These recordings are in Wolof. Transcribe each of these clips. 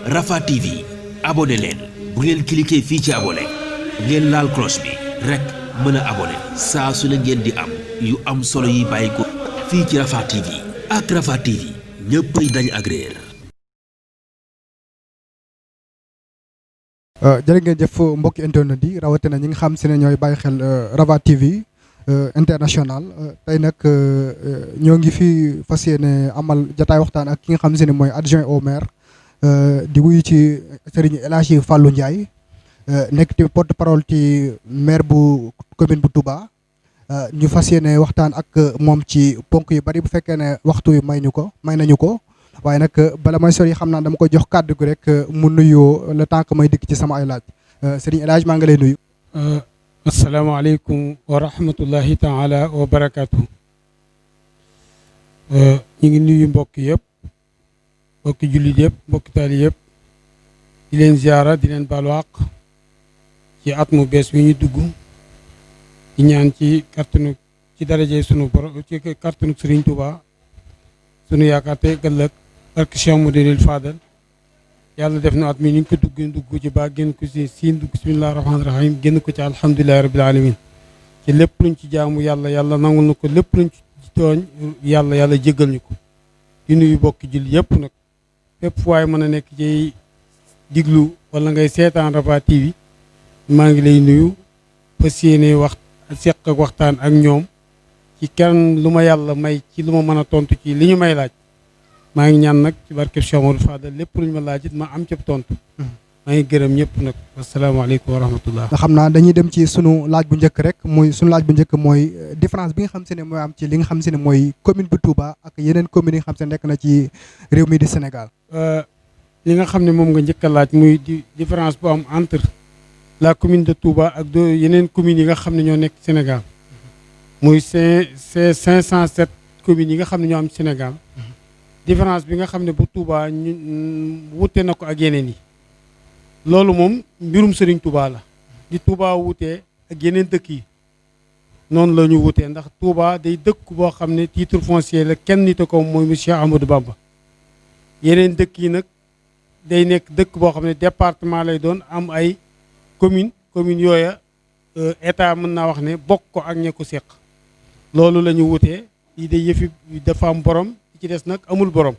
Rafah TV abonné leen bu ngeen cliquer fii ci abonné ngeen laal cloche bi rek mën a abonné saa su ne ngeen di am yu am solo yi bàyyi ko fii ci Rafah TV ak Rafah TV ñëppay dañ ak réer. jërë ngeen jëf mbokki internet yi rawatina ñi nga xam si ne ñooy bàyyi xel Rafah TV international tey nag ñoo ngi fi fas yéene amal jataay waxtaan ak ki nga xam si ne mooy adjoint au maire di wuyu ci Serigne El Hadji Fallou Ndiaye nekk ci porte parole ci maire bu commune bu Touba ñu fas yéene waxtaan ak moom ci ponk yu bari bu fekkee ne waxtu wi may nañu ko waaye nag bala may sori xam naa dama koy jox kàddu gi rek mu nuyoo le temps que may dikk ci sama ay laaj Serigne El Hadji maa ngi lay nuyu. asalaamaaleykum wa rahmatullahi taala wa barakaatu. ñu ngi nuyu mbokk yëpp mbokki jullit yëpp mbokki taali yëpp di leen ziara di leen baalu àq ci at mu bees wi ñu dugg di ñaan ci kàttanu ci daraje sunu borom ci kàttanu Serigne Touba sunu yaakaar tey ëllëg barke Cheikh Mouhamadoul Fadal yàlla def na at mi ñu ngi ko dugg ci ba génn ko ci siin dugg bismillahi rahmaani rahim génn ko ci alhamdulilahi rabbil alamin ci lépp luñ ci jaamu yàlla nangul na ko lépp luñ ci tooñ yàlla jéggal ñu ko di nuyu bokki julli yëpp nag fépp fu waay mën a nekk ci diglu wala ngay seetaan Rafah TV maa ngi lay nuyu fas yéene seq ak waxtaan ak ñoom ci kenn lu ma yàlla may ci lu ma mën a tontu ci li ñu may laaj maa ngi ñaan nag ci barke Cheikh Mouhamadoul Fadal lépp lu ñu ma laaj it ma am ca tontu. maa ngi gërëm ñëpp nag asalaamaaleykum wa rahmatullah. nga xam naa dañuy dem ci sunu laaj bu njëkk rek sunu laaj bu njëkk mooy différence bi nga xam se ne mooy am ci li nga xam se ne mooy commune bu Touba ak yeneen communes yi nga xam se ne nekk na ci réew mi di Sénégal. li nga xam ne moom nga njëkk a laaj muy différence bu am entre la commune de Touba ak yeneen communes yi nga xam ne ñoo nekk Sénégal muy 507 communes yi nga xam ne ñoo am Sénégal. différence bi nga xam ne bu Touba ñu wute na ko ak yeneen yi loolu moom mbirum Serigne Touba la di Touba wutee ak yeneen dëkk yi noonu la ñu wutee ndax Touba day dëkk boo xam ne titre foncier la kenn nit ko mooy monsieur Amadou Bamba yeneen dëkk yi nag day nekk dëkk boo xam ne département lay doon am ay commune yooya état mën naa wax ne bokk ko ak ña ko seq loolu la ñu wutee yi day yëfi dafa am borom ci des nag amul borom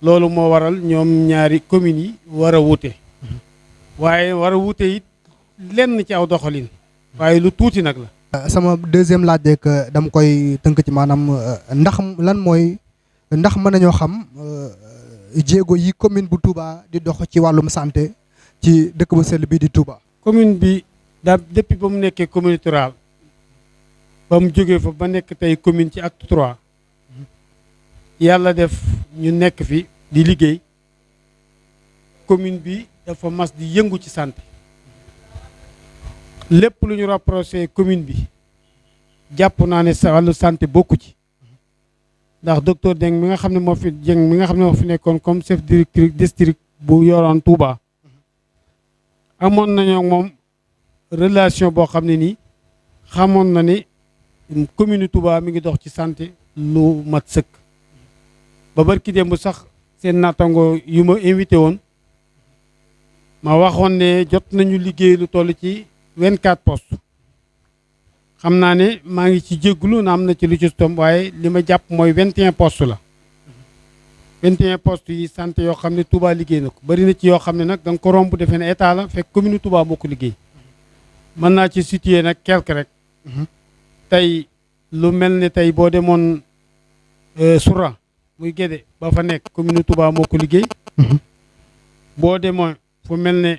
loolu moo waral ñoom ñaari communes yi war a wute waaye war a wute it lenn ci aw doxalin waaye lu tuuti nag la. sama deuxième laaj rek dama koy tënk ci maanaam ndax mën nañoo xam jéego yi commune bu Touba di dox ci wàllum santé ci dëkk bu sell bii di Touba. commune bi depuis ba mu nekkee communauté rurale ba mu jógee fa ba nekk tey commune ci acte 3. yàlla def ñu nekk fi di liggéey commune bi dafa mas di yëngu ci santé lépp lu ñu rapproché commune bi jàpp naa ne wàllu santé bokku ci ndax docteur Dieng mi nga xam ne moo fi nekkoon comme chef district bu yoroon Touba amoon nañoo moom relation boo xam ne nii xamoon na ni commune Touba mi ngi dox ci santé lu mat sëkk. ba barki démb sax seen nattango yu ma invité woon ma waxoon ne jot nañu liggéey lu toll ci 24 postes xam naa ne maa ngi ci jégglu na am na ci lu ci tomb waaye li ma jàpp mooy 21 postes la 21 postes yi santé yoo xam ne Touba liggéey na ko bari na ci yoo xam ne nag da nga ko romb defee ne état la fekk commune Touba moo ko liggéey mën naa ci situer nag quelque rek tey lu mel ne tey boo demoon Soura muy Gédé ba fa nekk commune Touba moo ko liggéey boo demoon fu mel ne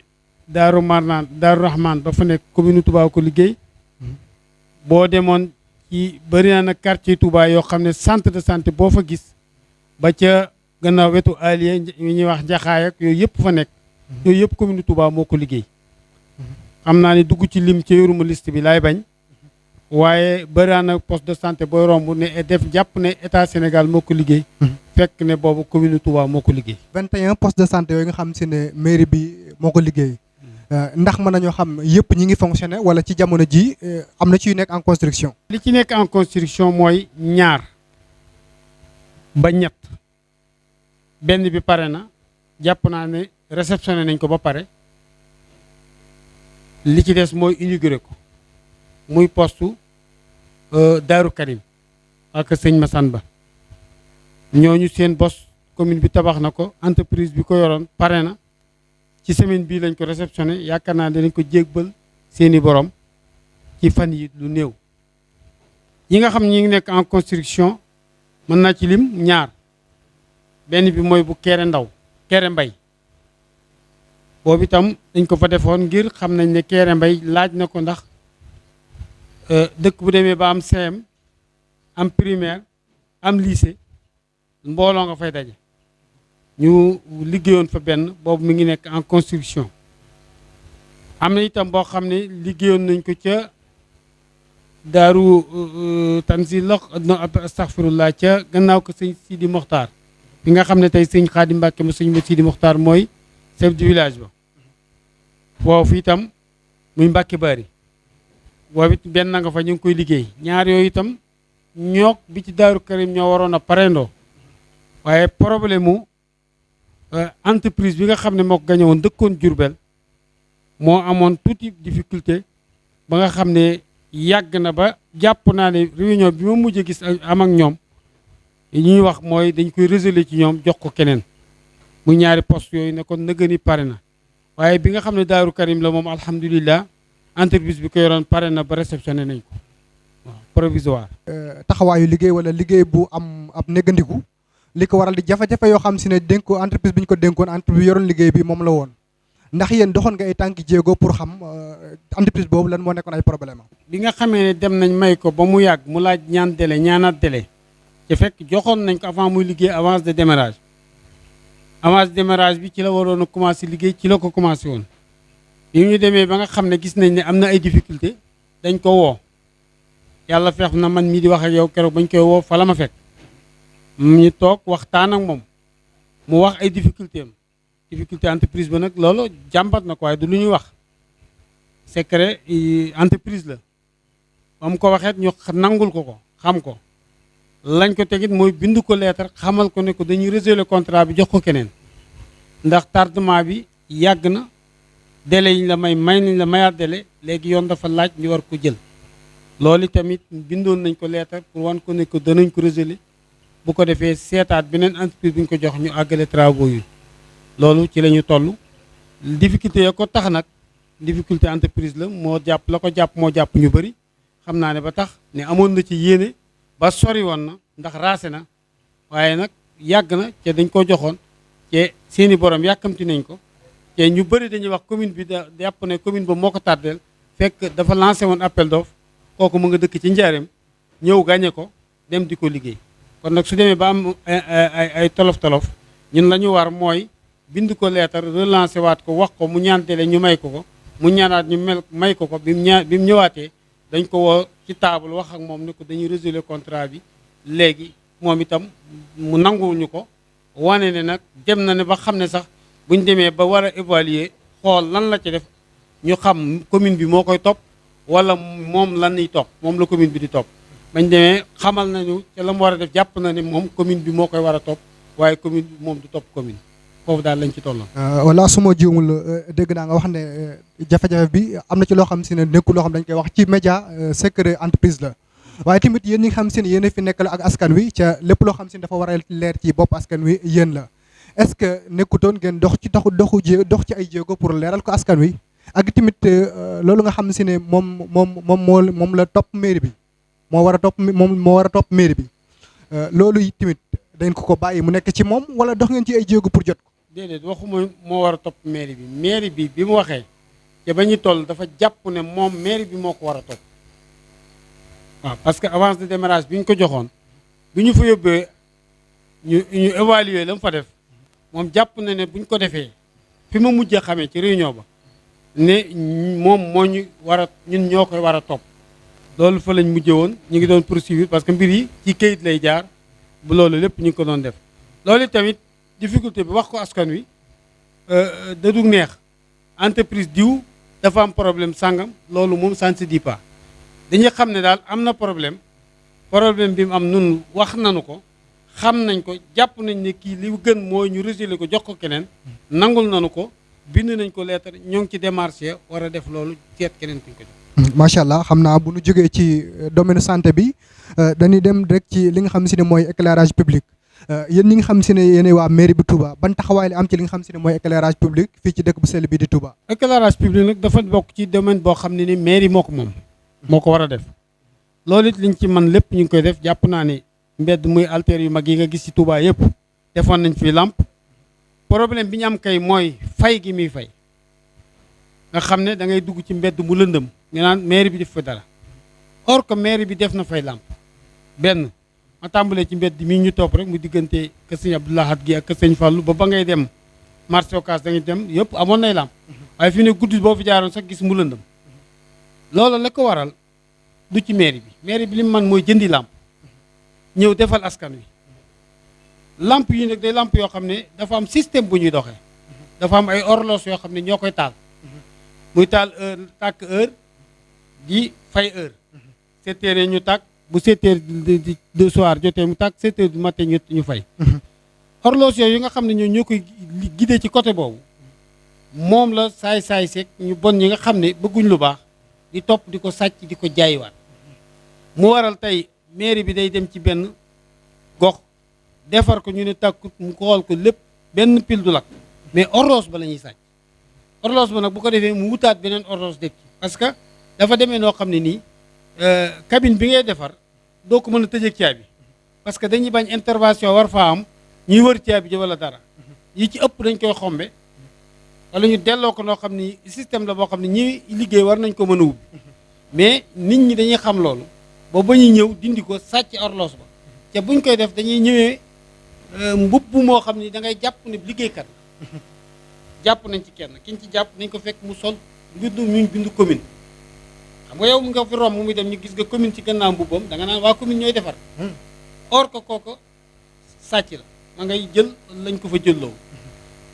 Daaru Marnaan Daaru Rahman ba fa nekk commune Touba ko liggéey boo demoon ci bëri na nag quartier Touba yoo xam ne centre de santé boo fa gis ba ca gannaaw wetu Alié yi ñuy wax Njaxaay ak yooyu yëpp fa nekk yooyu yëpp commune Touba moo ko liggéey xam naa ne dugg ci lim ci yoruma liste bi laay bañ waaye bëri na poste de santé booy romb ne def jàpp ne état Sénégal moo ko liggéey fekk ne boobu commune Touba moo ko liggéey 21 postes de santé yooyu nga xam si ne mairie bi moo ko liggéey ndax mën nañoo xam yëpp ñi ngi fonctionné wala ci jamono ji am na ciy nekk en construction. li ci nekk en construction mooy ñaar ba ñett benn bi pare na jàpp naa ne réceptionné nañ ko ba pare li ci des mooy inauguré ko muy postu Daaru Karim ak sëñ Massamba ñooñu seen bos commune bi tabax na ko entreprise bi ko yoroon pare na ci semaine bii lañ ko réceptionné yaakaar naa dinañ ko jégbal seeni borom ci fan yi lu néew yi nga xam ñi ngi nekk en construction mën naa ci lim ñaar benn bi mooy bu Kéré Ndaw Kéré Mbay boobu itam dañ ko fa defoon ngir xam nañ ne Kéré Mbay laaj na ko ndax dëkk bu demee ba am CM am primaire am lycée mbooloo nga fay daje ñu liggéeyoon fa benn boobu mi ngi nekk en construction am na itam boo xam ne liggéeyoon nañ ko ca daaru Tanzil astaghfirullah ca gannaaw ko sëñ Sidi Mokhtar bi nga xam ne tey sëñ Xaadim Mbàkke ma sëñ ma Sidi Mokhtar mooy chef du village ba foofu itam muy Mbàkke Bari boobu it benn nga fa ñu ngi koy liggéey ñaar yooyu itam ñook bi ci Daaru Karim ñoo waroon a parendoo waaye problème mu entreprise bi nga xam ne moo ko gañe woon dëkkoon Jurbel moo amoon tuuti difficulté ba nga xam ne yàgg na ba jàpp naa ne réunion bi ma mujj gis am ak ñoom li ñuy wax mooy dañ koy résoudre ci ñoom jox ko keneen mu ñaari poste yooyu ne kon nëgëni pare na waaye bi nga xam ne Daaru Karim la moom alhamdulilah entreprise bi ko yoroon pare na ba réceptionné nañ ko waaw provisoire. taxawaayu liggéey wala liggéey bu am ab négandiku li ko waral di jafe-jafe yoo xam si ne dénk ko entreprise bi ñu ko dénkoon entreprise bi yoroon liggéey bi moom la woon ndax yéen doxoon nga ay tànki jéego pour xam entreprise boobu lan moo nekkoon ay problème am. bi nga xamee ne dem nañ may ko ba mu yàgg mu laaj ñaan délai ñaanaat délai te fekk joxoon nañ ko avant muy liggéey avance de démarrage bi ci la waroon a commencé liggéey ci la ko commencé woon bi ñu demee ba nga xam ne gis nañ ne am na ay difficulté dañ ko woo yàlla feex na man mii di wax ak yow keroog bañ koy woo fa la ma fekk ñu toog waxtaan ak moom mu wax ay difficulté am difficulté entreprise ba nag loolu jàmbat na ko waaye du lu ñuy wax secret entreprise la ba mu ko waxeet ñu nangul ko xam ko lañ ko tegit mooy bind ko lettre xamal ko ne ko dañuy résilier contrat bi jox ko keneen ndax tardement bi yàgg na délai yi la may nañ la mayaat délai léegi yoon dafa laaj ñu war ko jël loolu tamit bindoon nañ ko lettre pour wan ko ne ko danañ ko résilier bu ko defee seetaat beneen entreprise bi ñu ko jox ñu àggale travaux yi loolu ci la ñu toll difficulté ya ko tax nag difficulté entreprise la moo jàpp moo jàpp ñu bëri xam naa ne ba tax ne amoon na ci yéene ba sori woon na ndax raase na waaye nag yàgg na te dañ ko joxoon te seeni borom yàkkamti nañ ko te ñu bëri dañuy wax commune bi da jàpp ne commune ba moo ko tardeel fekk dafa lancé woon appel d'offre kooku mu nga dëkk ci njaareem ñëw gàñe ko dem di ko liggéey kon nag su demee ba am ay tolof-tolof ñun la ñu war mooy bind ko leetar relancé waat ko wax ko mu ñaan délai ñu may ko mu ñaanaat ñu may ko bi mu ñëwaatee dañ ko woo ci table wax ak moom ne ko dañuy résilier contrat bi léegi moom itam mu nanguwuñu ko wane ne nag dem na ne ba xam ne sax buñ demee ba war a évaluer xool lan la ci def ñu xam commune bi moo koy topp wala moom lan ñuy topp moom la commune bi di topp bañ demee xamal nañu ca la mu war a def jàpp na ne moom commune bi moo koy war a topp waaye commune bi moom du topp commune foofu daal lañ ci tolloon. wala su ma jiwul dégg naa nga wax ne jafe-jafe bi am na ci loo xam si ne nekkul loo xam dañ koy wax ci média secret entreprise la waaye tamit yéen ñi nga xam si ne yéen a fi nekk la ak askan wi ca lépp loo xam si ne dafa war a leer ci bopp askan wi yéen la est-ce que nekkutoon ngeen dox ci ay jéego pour leeral ko askan wi ak tamit loolu nga xam si ne moom la topp mairie bi moo war a topp mairie bi loolu yi tamit dañ ko bàyyi mu nekk ci moom wala dox ngeen ci ay jéego pour jot ko. déedéet waxuma moo war a topp mairie bi mu waxee te ba ñu toll dafa jàpp ne moom mairie bi moo ko war a topp waaw parce que avance de démarrage bi ñu ko joxoon bi ñu fa yóbbee ñu évaluer la mu fa def moom jàpp na ne bu ñu ko defee fi ma mujjee xamee ci réunion ba ne moom moo ñu ñun ñoo koy war a topp loolu fa lañ mujjee woon ñu ngi doon poursuivre parce que mbir yi ci kayit lay jaar bu loolu lépp ñu ngi ko doon def loolu tamit difficulté bi wax ko askan wi da du neex entreprise diw dafa am problème sàngam loolu moom ça ne se dit pas dañuy xam ne daal am na problème bi mu am nun wax nanu ko xam nañ ko jàpp nañ ne kii li gën mooy ñu rejeté ko jox ko keneen nangul nañu ko bind nañ ko lettre ñoo ngi ci démarché war a def loolu seet keneen kuñ ko jox. macha allah xam naa bu ñu jógee ci domaine santé bi dañuy dem rek ci li nga xam si ne mooy éclairage public yéen ñi nga xam si ne yéen waa mairie bu Touba ban taxawaay la am ci li nga xam si ne mooy éclairage public fii ci dëkk bu sell bi di Touba. éclairage public nag dafa bokk ci domaine boo xam ne ni mairie moo ko moom moo ko war a def loolu it liñ ci man lépp ñu ngi koy def jàpp naa ne mbedd muy alter yu mag yi nga gis ci Touba yëpp defoon nañ fi lamp problème bi ñu am kay mooy fay gi muy fay nga xam ne da ngay dugg ci mbedd mu lëndëm nga naan mairie bi def fa dara or que mairie bi def na fay lamp benn ma tàmbalee ci mbedd mii ñu topp rek mu diggante kër sëñ Abdou Lahad gi ak kër sëñ Fallou ba ngay dem marché Ocass da ngay dem yëpp amoon nay lamp waaye fi ne guddi boo fi jaaroon sax gis mu lëndëm loolu la ko waral du ci mairie bi li mu man mooy jëndi lamp ñëw defal askan wi lamp yi nag day lamp yoo xam ne dafa am système bu ñuy doxee dafa am ay horloge yoo xam ne ñoo koy taal muy taal heure tàkk heure di fay heure 7 heures ñu tàkk bu 7 heures de soir jotee mu tàkk 7 heures du matin ñu fay horloge yooyu nga xam ne ñoo koy guidé ci côté boobu moom la saay seeg ñu bon ñi nga xam ne bëgguñ lu baax di topp di ko sàcc di ko jaayiwaat mu waral tey mairie bi day dem ci benn gox defar ko ñu ne tàkkut mu xool ko lépp benn pile du lakk mais horloge ba la ñuy sàcc horloge ba nag bu ko defee mu wutaat beneen horloge def ci parce que dafa demee noo xam ne nii cabine bi ngay defar doo ko mën a tëjee caabi parce que dañuy bañ intervention war faa am ñuy wër caabi ji wala dara yi ci ëpp dañ koy xombe wala ñu delloo ko noo xam ni système la boo xam ne ñi liggéey war nañ ko mën a ubbi mais nit ñi dañuy xam loolu ba ba ñuy ñëw dindi ko sàcc horloge ba te buñ koy def dañuy ñëwee mbubb moo xam ni da ngay jàpp ne liggéeykat la jàpp nañ ci kenn kiñ ci jàpp nañ ko fekk mu sol bindu ñu bindu commune xam nga yow mu nga fi romb muy dem ñu gis nga commune ci gannaaw mbubbam da nga naan waa commune ñooy defar or que kooko sàcc la ma ngay jël lañ ko fa jëlloo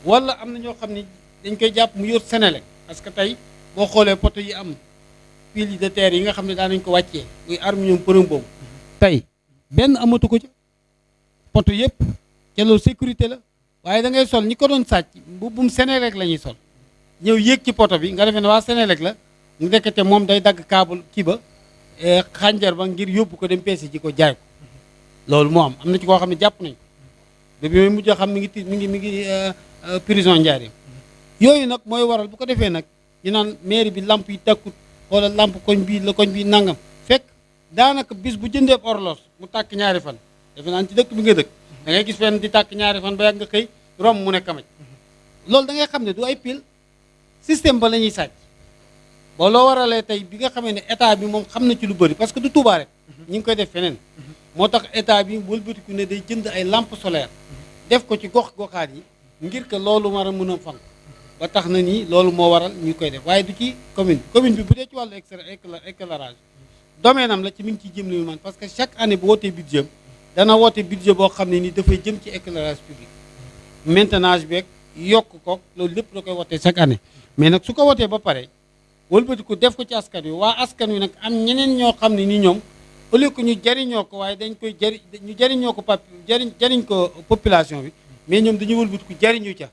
wala am na ñoo xam ni dañ koy jàpp mu yor Senelec parce que tey boo xoolee poto yi am pile de terre yi nga xam ne daan nañ ko wàccee muy aluminium përëm boobu tey benn amatu ko ci poto yëpp ca loolu sécurité la waaye da ngay sol ñi ko doon sàcc mbubbum Senelec la ñuy sol ñëw yéeg ci poto bi nga defee ne waa Senelec la ñu nekkate moom day dagg câble kii ba xànjar ba ngir yóbbu ko dem peese ji ko jaay ko loolu moo am na ci koo xam ne jàpp nañ ko depuis mooy mujj xam mi ngi prison Njaaréem yooyu nag mooy waral bu ko defee nag ñu naan mairie bi lamp yi takkut wala lamp koñ bii la koñ bii nangam fekk daanaka bis bu jëndee horloge mu tàkk ñaari fan defe naan ci dëkk bi nga dëkk da ngay gis fenn di tàkk ñaari fan ba yàgg nga xëy rom mu ne kamaj loolu da ngay xam ne du ay pile système ba la ñuy sàcc boo loo waralee tey bi nga xamee ne état bi moom xam na ci lu bëri parce que du Touba rek ñi ngi koy def feneen moo tax état bi wëlbatiku ne day jënd ay lampe solaire def ko ci gox-goxaat yi ngir que loolu war a mën a fan ba tax na nii loolu moo waral ñu koy def waaye du ci commune bi bu dee ci wàllu éclairage domaine am la ci mi ngi ciy jëm li mu man parce que chaque année bu wootee budget dana woote budget boo xam ne nii dafay jëm ci éclairage public maintenance beeg yokk ko loolu lépp da koy wootee chaque année mais nag su ko wootee ba pare wëlbatiku def ko ci askan wi waa askan wi nag am ñeneen ñoo xam ne ni ñoom au lieu que ñu jariñoo ko waaye dañ koy ñu jariñoo ko jariñ ko population bi mais ñoom dañuy wëlbatiku jariñu ca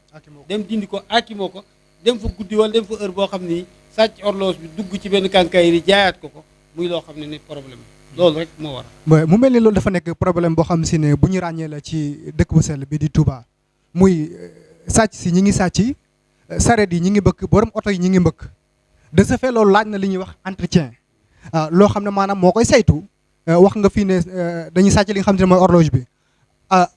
dem dindi ko akimoo ko dem fa guddi wala dem fa heure boo xam ni sàcc horloge bi dugg ci benn kànkaay yi jaayaat ko muy loo xam ne ni problème loolu rek moo war mu mel ni loolu dafa nekk problème boo xam si ne bu ñu ràññee la ci dëkk bu sell bi di Touba muy sàcc si ñi ngi sàcc sareet yi ñi ngi mbëkk borom oto yi ñi ngi mbëkk de ce fait loolu laaj na li ñuy wax entretien loo xam ne maanaam moo koy saytu wax nga fii ne dañuy sàcc li nga xam ne mooy horloge bi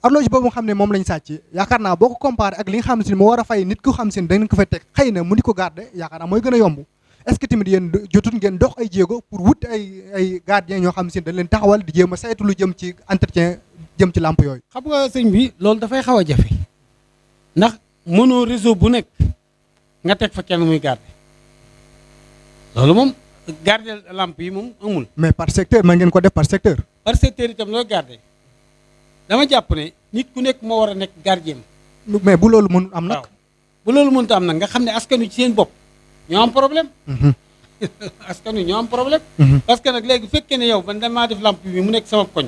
horloge boobu nga xam ne moom lañ sàcc yaakaar naa boo ko comparé ak li nga xam ne moo war a fay nit ku xam si ne dañ ko fay teg xëy na mu di ko garder yaakaar naa mooy gën a yomb est-ce que tamit yéen jotut ngeen dox ay jéego pour wut ay gardien ñoo xam si ne dañ leen taxawal di jéem a saytu lu jëm ci entretien jëm ci lampe yooyu. xam nga sëñ bi loolu dafay xaw a jafe ndax mënoo réseau bu nekk nga teg fa kenn muy garder loolu moom garder lampe yi moom amul. mais par secteur mën ngeen ko def par secteur. par secteur itam looy garder dama jàpp ne nit ku nekk moo war a nekk gardien. mais bu loolu mënut am nag. waaw bu loolu mënut am nag nga xam ne askan wi ci seen bopp ñoo am problème. askan wi ñoo am problème. parce que nag léegi bu fekkee ne yow man damaa def lampe bi mu nekk sama koñ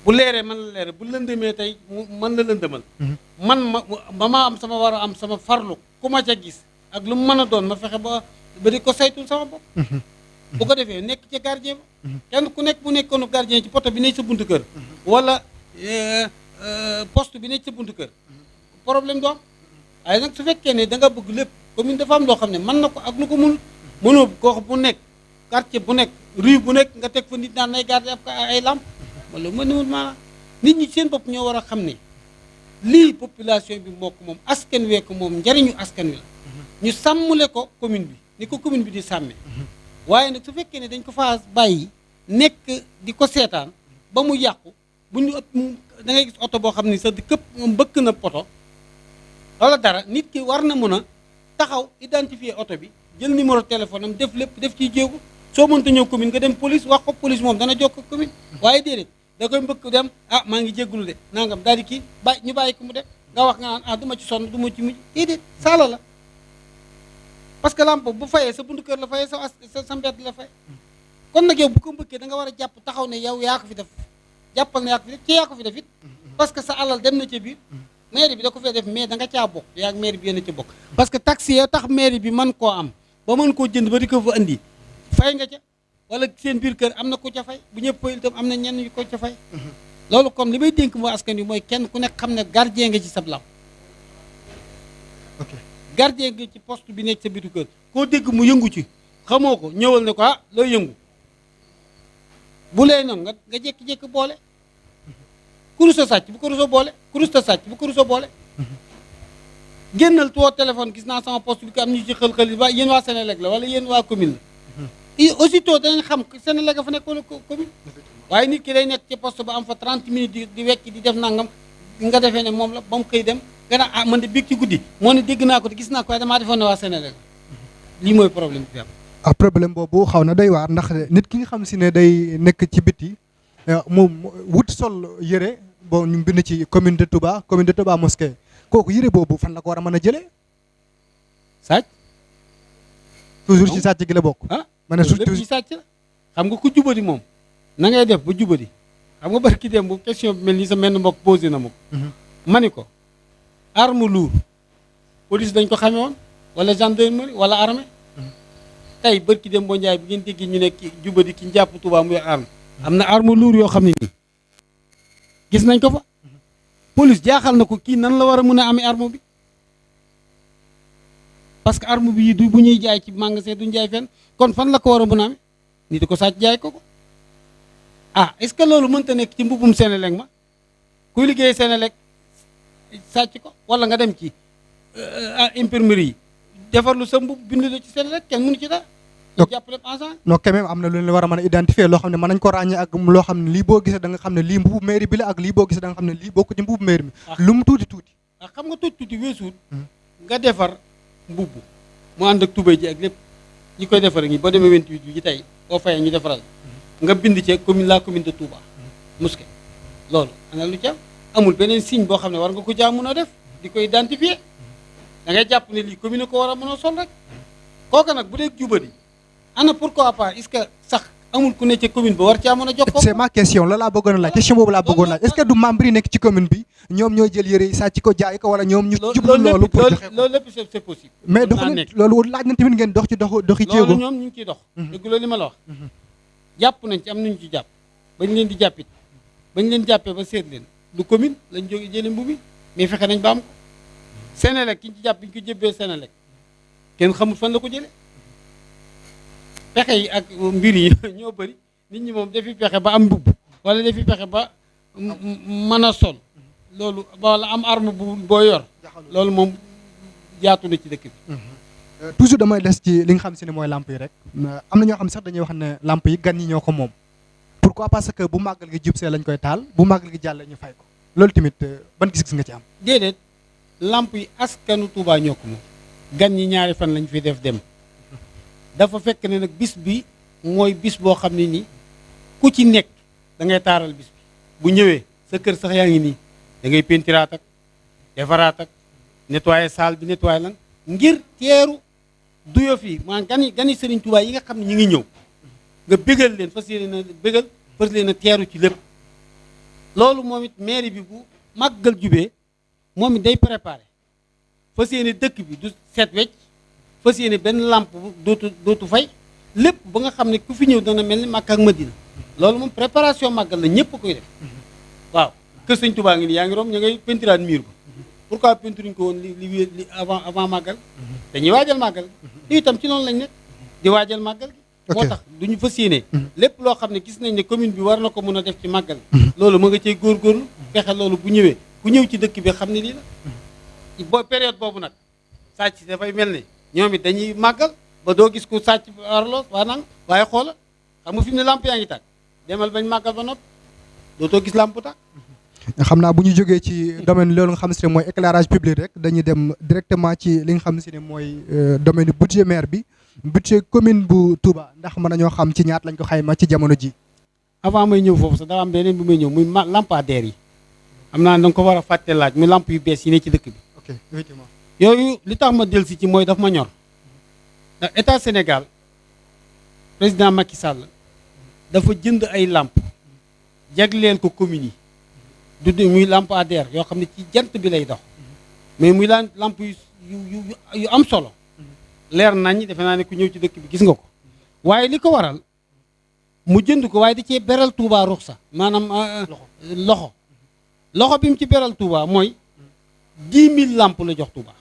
bu leeree mën la leere bu lëndëmee tey mu mën la lëndëmal man ma am sama war a am sama farlu ku ma ca gis ak lu mu mën a doon ma fexe ba di ko saytul sama bopp bu ko defee nekk ca gardien ba kenn ku nekk bu nekkoonu gardien ci poto bi nekk sa buntu kër wala poste bi nekk sa buntu kër problème du am waaye nag su fekkee ne da nga bëgg lépp commune dafa am loo xam ne mën na ko ak lu ko mënoo gox bu nekk quartier bu nekk rue bu nekk nga teg fa nit naan nay garder ay lamp wala mënul maanaam nit ñi seen bopp ñoo war a xam ne lii population bi moo ko moom askan wee ko moom njariñu askan wi la ñu sàmmule ko commune bi ni ko commune bi di sàmme waaye nag su fekkee ne dañ ko faa bàyyi nekk di ko seetaan ba mu yàqu bu ñu ëpp da ngay gis oto boo xam ni sax di këpp mbëkk na poto wala dara nit ki war na mën a taxaw identifier oto bi jël numéro téléphone am def lépp def ciy jéegu soo mënta ñëw commune nga dem police wax ko police moom dana jokk commune waaye déedéet da koy mbëkk dem maa ngi jéggulu de nangam daal di kii ñu bàyyi ko mu def nga wax nga naan du ma ci sonn du ma ci mujj déedéet saala la parce que lampe bu fayee sa buntu kër la fayee sa mbedd la fay kon nag yow bu ko mbëkkee da nga war a jàpp taxaw ne yow yaa ko fi def jàppal ne yaa ko fi def ci yaa ko fi def it parce que sa alal dem na ca biir mairie bi da ko fee def mais da nga caa bokk yaa ak mairie bi yéen a ca bokk parce que taxe ya tax mairie bi mën koo am ba mën koo jënd ba di ko fa andi fay nga ca wala seen biir kër am na ko ca fay bu ñëpp fayul itam am na ñenn yu ko ca fay loolu kon li may dénk mooy askan wi mooy kenn ku nekk xam ne gardien nga ci sab lamp gardien nga ci poste bi nekk sa bitu kër koo dégg mu yëngu ci xamoo ko ñëwal ne ko looy yëngu bu lay noonu nga jékki-jékki boole kurusa sàcc bu kurusa boole kurusa sàcc bu kurusa boole génnal tuwoo téléphone gis naa sama poste bi ko am ñu ci xël-xël ba yéen waa Sénélec la wala yéen waa commune la aussitôt danañ xam Sénélec a fa nekk wala commune waaye nit ki day nekk ci poste ba am fa 30 minutes di wekk di def nangam nga defee ne moom la ba mu xëy dem nga naan man de biig ci guddi moo ne dégg naa ko te gis naa ko waaye damaa defoon ne waa Sénélec lii mooy problème bi am problème boobu xaw na doy waar ndax nit ki nga xam si ne day nekk ci biti mu wut sol yëre bon ñu bind ci commune de Touba mosquée kooku yëre boobu fan la ko war a mën a jëlee sàcc toujours ci sàcc gi la bokk ma ne lépp ci sàcc la xam nga ku jubadi moom na ngay def ba jubadi xam nga barki dem bu question bi mel nii sa menn mbokk posé na ma ko ma ni ko arme lourde police dañ ko xamee woon wala gendarmerie wala armée tey barki dem boo njaay bi ngeen dégg ñu ne ki jubadi ki njàpp Touba muy arme am na arme lourde yoo xam ne nii gis nañ ko fa police jaaxal na ko kii nan la war a mën a amee arme bi parce que arme bi du bu ñuy jaay ci magasin duñ jaay fenn kon fan la ko war a mën a amee nit di ko sàcc jaay ko est-ce que loolu mënta nekk ci mbubum Sénélec ma kuy liggéey Sénélec sàcc ko wala nga dem ci imprimerie yi defar lu sa mbub bind la ci Sénélec kenn mënu ci dara ñu jàppale ensemble non quand même am na lu leen war a mën a identifier loo xam ne mën nañ ko ràññee ak loo xam ne lii boo gisee da nga xam ne lii mbubu mairie bi la ak lii boo gisee da nga xam ne lii bokk ci mbubu mairie bi lu mu tuuti xam nga tuuti weesuut nga defar mbubb mu ànd ak tubéy ji ak lépp ñi koy defar ngi boo demee 28 bi ci tey boo fayee ñu defaral nga bind ci commune de Touba mosquée loolu ana lu ci am amul beneen signe boo xam ne war nga ko jaa mën a def di ko identifier da ngay jàpp ne lii commune ko war a mën a sol rek kooka nag bu dee jubadi ana pourquoi pas est-ce que sax amul ku ne ca commune ba war caa mën a jokkoo. c'est ma question la laa bëggoon a laaj question boobu laa bëggoon a laaj est-ce que du membre yi nekk ci commune bi ñoom ñooy jël yëre yi sàcc ko jaay ko wala ñoom ñu jublu loolu pour joxe ko loolu lépp c'est possible mais dox loolu laaj na tamit ngeen dox ci doxi jéego loolu ñoom ñu ngi ciy dox dëgg loolu li ma la wax jàpp nañ ci am nañu ci jàpp bañ leen di jàppit bañ leen jàppee ba seet leen du commune lañ jóge jële mbubi mais fexe nañ ba am ko Sénélec ki ñu ci jàpp bi ñu ko jébbee Sénélec kenn xamul fan la ko jëlee pexe yi ak mbir yi ñoo bëri nit ñi moom dafi pexe ba am mbubb wala dafi pexe ba mën a sol loolu wala am arme bu boo yor loolu moom jaatu na ci dëkk bi toujours damay des ci li nga xam si ne mooy lamp yi rek am na ñoo xam sax dañuy wax ne lamp yi gan ñi ñoo ko moom pourquoi parce que bu màggal gi jub see lañ koy taal bu màggal gi jàll ñu fay ko loolu tamit ban gis-gis nga ci am déedéet lamp yi askanu Touba ñoo ko moom gan ñi ñaari fan lañ fi def dem dafa fekk ne nag bis bi mooy bis boo xam ne nii ku ci nekk da ngay taaral bis bi bu ñëwee sa kër sax yaa ngi nii da ngay pentiraat ak defaraat ak nettoyer salle bi nettoyer lan ngir teeru duyo fii maanaam gani Serigne Touba yi nga xam ne ñu ngi ñëw nga bégal leen fas yéene na bégal fas leen a teeru ci lépp loolu moom it mairie bi bu màggal jubee moom it day préparé fas yéene dëkk bi du set wecc fas yéene benn lampe dootu fay lépp ba nga xam ne ku fi ñëw dana mel ni Makka ak Madina loolu moom préparation màggal la ñëpp koy def waaw kër Sëñ Touba ngi nii yaa ngi rom ña ngay peinturaat miir ba pourquoi peinturuñ ko woon li avant màggal dañuy waajal màggal li itam ci noonu lañ nekk di waajal màggal gi moo tax du ñu fas yéene lépp loo xam ne gis nañ ne commune bi war na ko mën a def ci màggal loolu ma nga cey góorgóorlu fexe loolu bu ñëwee ku ñëw ci dëkk bi xam ne lii la boo période boobu nag sàcc dafay mel ne ñoom it dañuy màggal ba doo gis ku sàcc arlos waa nang waaye xoola xam nga fi mu ne lamp yaa ngi tàkk demal bañ màggal ba noppi dootoo gis lamp tàkk xam naa bu ñu jógee ci domaine loolu nga xam si ne mooy éclairage public rek dañuy dem directement ci li nga xam si ne mooy domaine budget maire bi budget commune bu Touba ndax mën nañoo xam ci ñaat lañ ko xayma ci jamono ji. avant may ñëw foofu sax dafa am beneen bu may ñëw muy lampadaire yi am naa da nga ko war a fàtte laaj muy lamp yu bees yi ne ci dëkk bi. ok effectivement. yooyu li tax ma dellusi ci mooy daf ma ñor ndax état Sénégal président Macky Sall dafa jënd ay lamp jagleel ko communes yi du muy lampadaire yoo xam ne ci jant bi lay dox mais muy lamp yu am solo leer nañ defe naa ne ku ñëw ci dëkk bi gis nga ko waaye li ko waral mu jënd ko waaye da cee beral Touba ruxsa maanaam loxo bi mu ci beral Touba mooy 10 000 lampes la jox Touba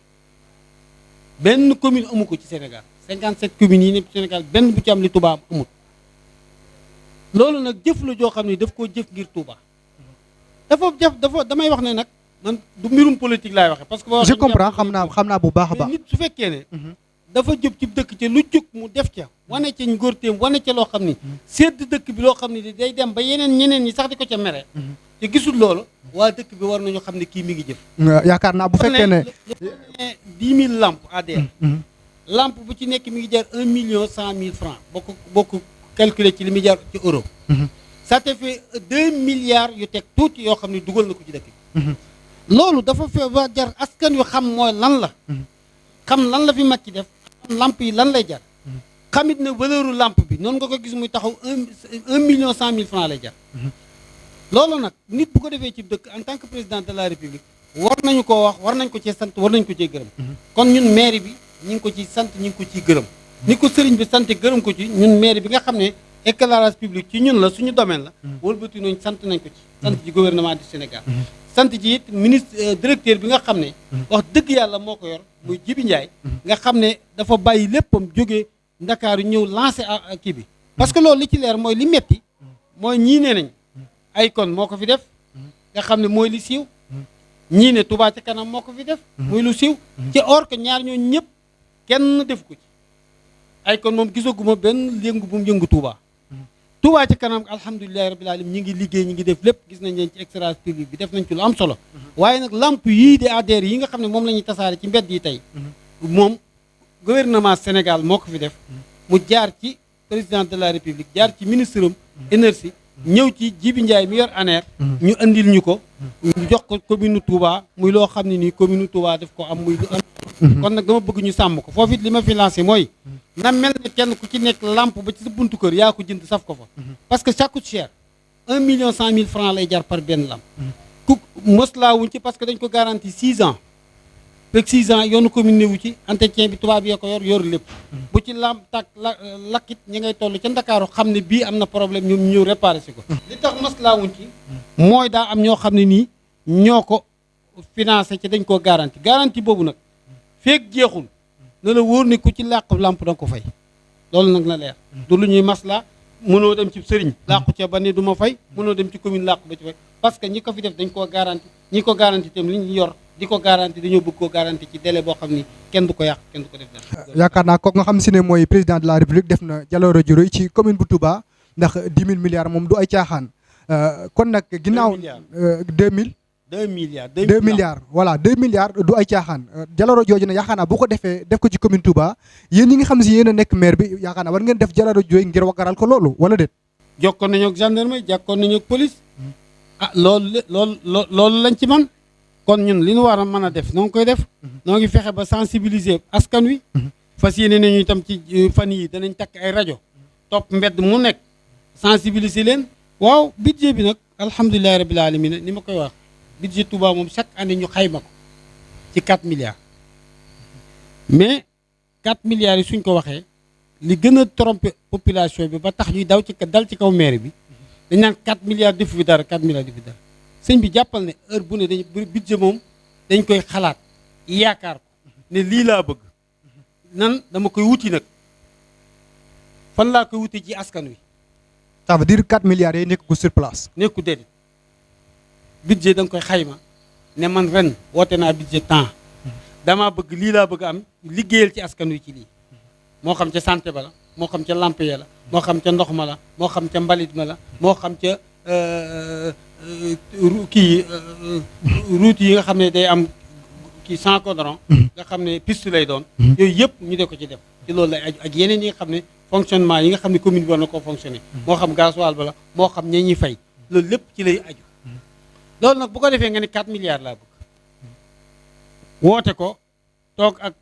benn commune amu ko ci Sénégal 57 communes yi nekk ci Sénégal benn bu ci am li Touba am amut loolu nag jëf la joo xam ne daf koo jëf ngir Touba dafa damay wax ne nag man du mbirum politique laay waxe parce que je comprends xam naa bu baax a baax nit su fekkee ne dafa jub ci dëkk ca lu jóg mu def ca wane ca ngóorteem wane ca loo xam ni sedd dëkk bi loo xam ne day dem ba ñeneen ñi sax di ko ca mere te gisul loolu waa dëkk bi war nañu xam ne kii mi ngi jëf yaakaar naa bu fekkee ne 10 000 lampes ADR lampe bu ci nekk mi ngi jar 1 100 000 francs boo ko calculer ci li muy jar ci euro ça te fait 2 milliards yu teg tuuti yoo xam ne dugal na ko ci dëkk bi loolu dafa ba jar askan wi xam mooy lan la xam lan la fi mag ci def xam lampe yi lan lay jar xamit ne valeuru lampe bi noonu nga ko gis muy taxaw 1 million 100 000 francs lay jar loolu nag nit bu ko defee ci dëkk en tant que président de la république war nañu koo wax war nañ ko cee sant war nañ ko cee gërëm kon ñun maire bi ñi ngi ko ci sant ñi ngi ko ciy gërëm ni ko sëriñ bi sant gërëm ko ci ñun maire bi nga xam ne éclairage public ci ñun la suñu domaine la wëlbati nañ sant nañ ko ci sant ci gouvernement du Sénégal sant ci it ministre directeur bi nga xam ne wax dëgg yàlla moo ko yor muy Jibi Ndiaye nga xam ne dafa bàyyi léppam jógee Ndakaaru ñëw lancé kii bi parce que loolu li ci leer mooy li metti mooy ñii nee nañ Akon moo ko fi def nga xam ne mooy li siiw ñii ne Touba ca kanam moo ko fi def muy lu siiw ci or que ñaar ñoo ñëpp kenn def ko ci Akon moom gisaguma benn yëngu bu mu yëngu Touba ca kanam alhamdulilahi rabbil alamin ñi ngi liggéey ñi ngi def lépp gis nañ leen ci éclairage public bi def nañ ci lu am solo waaye nag lamp yii di ADR yi nga xam ne moom la ñuy tasaare ci mbedd yi tey moom gouvernement Sénégal moo ko fi def mu jaar ci président de la république jaar ci ministre am énergie ñëw ci Jibi Ndiaye mi yor ANER ñu andil ñu ko ñu jox ko commune Touba muy loo xam ne nii commune Touba daf ko am muy lu am kon nag dama bëgg ñu sàmm ko foofu it li ma fi lancé mooy na mel ne kenn ku ci nekk lampe ba ci sa buntu kër yaa ko jënd saf ko fa parce que ça coûte cher 1 million 100 000 francs lay jar par benn lampe ku mos laa wuñ ci parce que dañ ko garantie 6 ans fekk 6 ans yoonu commune ne wu ci entretien bi tubaab yee ko yor lépp bu ci lampe tak lakkit ñi ngay toll ca Ndakaaru xam ne bii am na problème ñoom ñu ñëw réparé si ko li tax mos laa wuñ ci mooy daa am ñoo xam ne nii ñoo ko financé ci dañ koo garantie boobu nag feek jeexul na la wóor ne ku ci làq lampe da nga ko fay loolu nag na leer du lu ñuy masla mënoo dem ci sëriñ làqu ca ba ne du ma fay mënoo dem ci commune làqu ba ci fay parce que ñi ko fi def dañ koo garanti ñi ko garanti itam li ñu yor di ko garanti dañoo bëgg koo garanti ci délai boo xam ni kenn du ko yàq kenn du ko def dara yaakaar naa kooku nga xam si ne mooy président de la république def na jaloore ju rëy ci commune bu Touba ndax 10 000 milliards moom du ay caaxaan kon nag ginnaaw 2 milliards voilà 2 milliards du ay caaxaan jalooro jooju ne yaakaar naa bu ko defee def ko ci commune Touba yéen ñi nga xam si yéen a nekk maire bi yaakaar naa war ngeen def jalooro jooju ngir waggaral ko loolu wala déet jokkoon nañu ak gendarmerie jokkoon nañu ak police loolu lañ ci man kon ñun li ñu war a mën a def noo ngi koy def noo ngi fexe ba sensibiliser askan wi fas yéene nañu itam ci fan yi danañ takk ay rajo topp mbedd mu nekk sensibiliser leen waaw budget bi nag alhamdulilahi rabbil alamin ni ma koy wax budget Touba moom chaque année ñu xayma ko ci 4 milliards mais 4 milliards yi suñ ko waxee li gën a tromper population bi ba tax ñuy dal ci kaw maire bi dañ naan 4 milliards defu fi dara 4 milliards defu fi dara sëñ bi jàppal ne heure bu ne dañ budget moom dañ koy xalaat yaakaar ko ne lii laa bëgg nan dama koy wuti nag fan laa koy wuti ci askan wi. ça veut dire 4 milliards yi nekk ko sur place. nekku déedéet budget da nga koy xayma ne man ren woote naa budget temps damaa bëgg lii laa bëgg am liggéeyal ci askan wi ci lii moo xam ca santé ba la moo xam ca lampe ya la moo xam ca ndox ma la moo xam ca mbalit ma la moo xam ca route yi nga xam ne day am kii sans goudron nga xam ne piste lay doon yooyu yëpp ñu de ko ci def ci loolu lay aju ak yeneen yi nga xam ne fonctionnement yi nga xam ne commune bi war na koo fonctionner moo xam gasoil ba la moo xam ña ñuy fay loolu lépp ci lay aju loolu nag bu ko defee nga ne 4 milliards laa bëgg woote ko toog ak